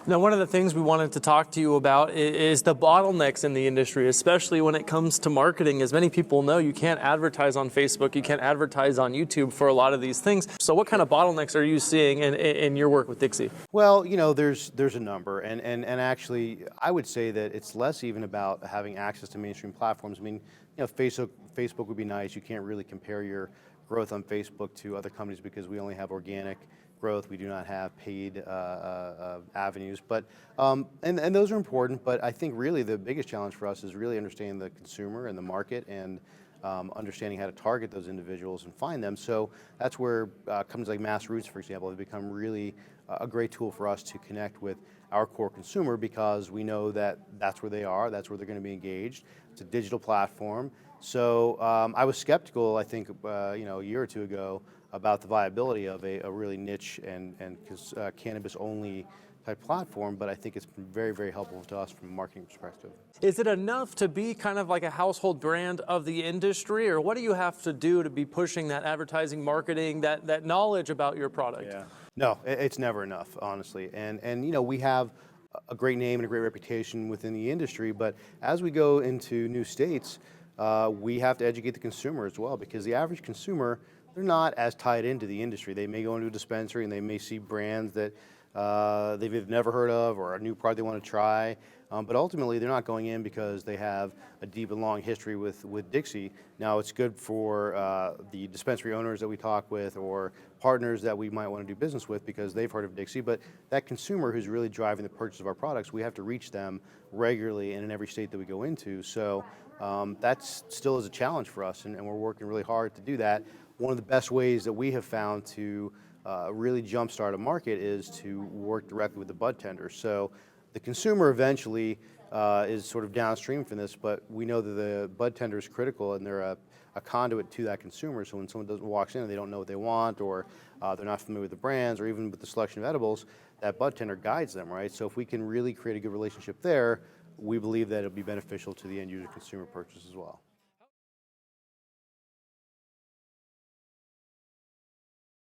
Now, one of the things we wanted to talk to you about is the bottlenecks in the industry, especially when it comes to marketing. As many people know, you can't advertise on Facebook, you can't advertise on YouTube for a lot of these things. So what kind of bottlenecks are you seeing in your work with Dixie? Well, there's a number, and actually, I would say that it's less even about having access to mainstream platforms. I mean, Facebook would be nice. You can't really compare your growth on Facebook to other companies because we only have organic growth. We do not have paid avenues, but and those are important. But I think really the biggest challenge for us is really understanding the consumer and the market and understanding how to target those individuals and find them. So that's where companies like Mass Roots, for example, have become really a great tool for us to connect with our core consumer because we know that that's where they are, that's where they're going to be engaged. It's a digital platform. So I was skeptical, I think, a year or two ago about the viability of a really niche and cannabis-only type platform, but I think it's been very, very helpful to us from a marketing perspective. Is it enough to be kind of like a household brand of the industry, or what do you have to do to be pushing that advertising, marketing, that knowledge about your product? Yeah. No, it's never enough, honestly. And we have a great name and a great reputation within the industry, but as we go into new states, we have to educate the consumer as well, because the average consumer, they're not as tied into the industry. They may go into a dispensary and they may see brands that they've never heard of or a new product they want to try, but ultimately they're not going in because they have a deep and long history with Dixie. Now it's good for the dispensary owners that we talk with or partners that we might want to do business with because they've heard of Dixie, but that consumer who's really driving the purchase of our products, we have to reach them regularly and in every state that we go into. So that still is a challenge for us, and we're working really hard to do that. One of the best ways that we have found to really jumpstart a market is to work directly with the bud tenders. So the consumer eventually is sort of downstream from this, but we know that the bud tender is critical and they're a conduit to that consumer. So when someone walks in and they don't know what they want or they're not familiar with the brands or even with the selection of edibles, that bud tender guides them, right? So if we can really create a good relationship there, we believe that it'll be beneficial to the end user consumer purchase as well.